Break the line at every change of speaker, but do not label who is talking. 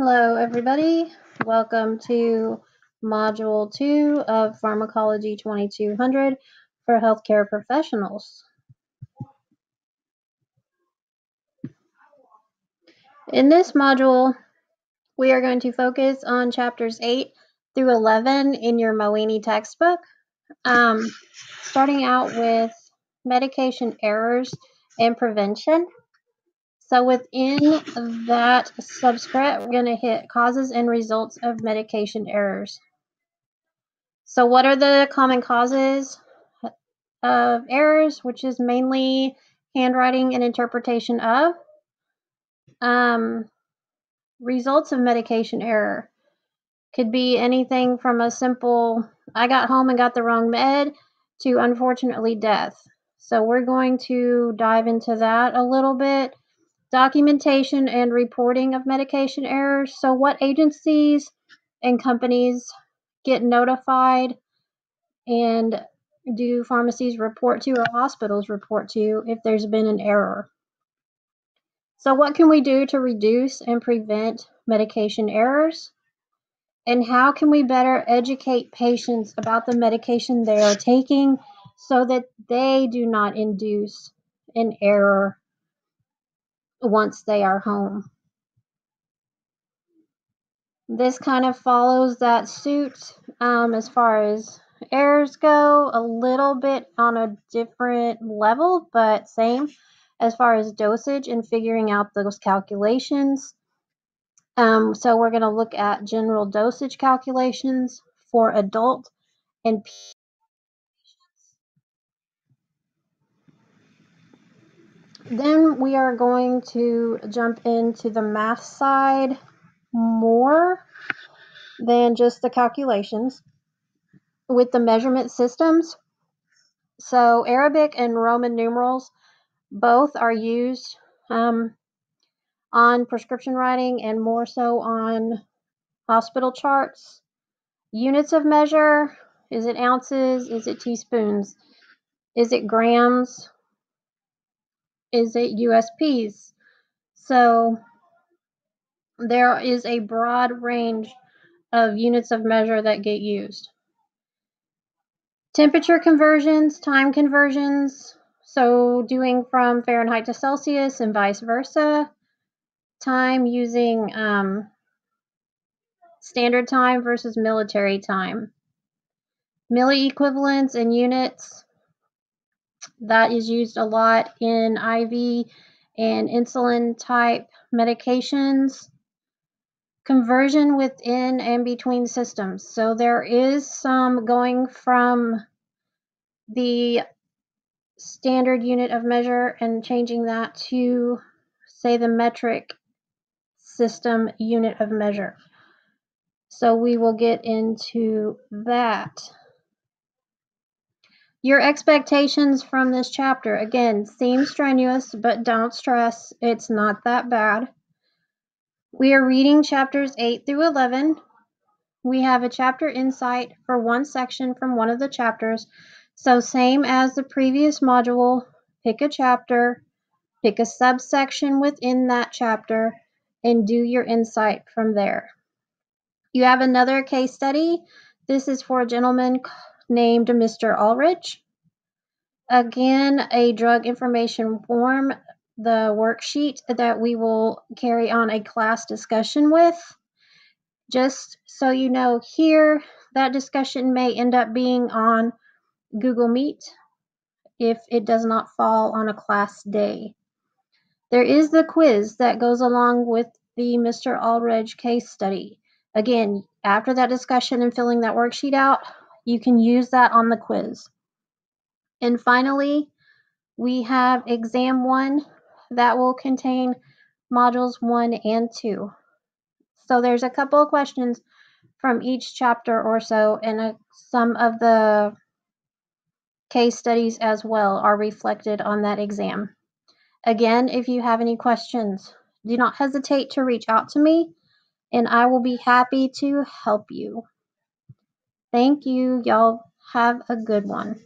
Hello everybody, welcome to Module 2 of Pharmacology 2200 for healthcare professionals. In this module, we are going to focus on chapters 8 through 11 in your Moini textbook, starting out with medication errors and prevention. So within that subscript, we're going to hit causes and results of medication errors. So what are the common causes of errors, which is mainly handwriting and interpretation of? Results of medication error could be anything from a simple, I got home and got the wrong med, to unfortunately death. So we're going to dive into that a little bit. Documentation and reporting of medication errors. So what agencies and companies get notified and do pharmacies report to or hospitals report to if there's been an error? So what can we do to reduce and prevent medication errors? And how can we better educate patients about the medication they are taking so that they do not induce an error once they are home? This kind of follows that suit as far as errors go, a little bit on a different level, but same as far as dosage and figuring out those calculations. So we're going to look at general dosage calculations for adult and patients. Then we are going to jump into the math side more than just the calculations with the measurement systems. So Arabic and Roman numerals both are used on prescription writing and more so on hospital charts. Units of measure, is it ounces? Is it teaspoons? Is it grams? Is it USPs? So there is a broad range of units of measure that get used. Temperature conversions, time conversions, so doing from Fahrenheit to Celsius and vice versa. Time using standard time versus military time. Milli equivalents and units, that is used a lot in IV and insulin type medications. Conversion within and between systems. So there is some going from the standard unit of measure and changing that to, say, the metric system unit of measure. So we will get into that. Your expectations from this chapter, again, seem strenuous, but don't stress, it's not that bad. We are reading chapters 8 through 11. We have a chapter insight for one section from one of the chapters. So same as the previous module, pick a chapter, pick a subsection within that chapter, and do your insight from there. You have another case study. This is for a gentleman named Mr. Ulrich. Again, a drug information form, the worksheet that we will carry on a class discussion with. Just so you know, here, that discussion may end up being on Google Meet if it does not fall on a class day. There is the quiz that goes along with the Mr. Ulrich case study. Again, after that discussion and filling that worksheet out, you can use that on the quiz. And finally, we have exam 1 that will contain modules 1 and 2. So there's a couple of questions from each chapter or so, and some of the case studies as well are reflected on that exam. Again, if you have any questions, do not hesitate to reach out to me, and I will be happy to help you. Thank you. Y'all have a good one.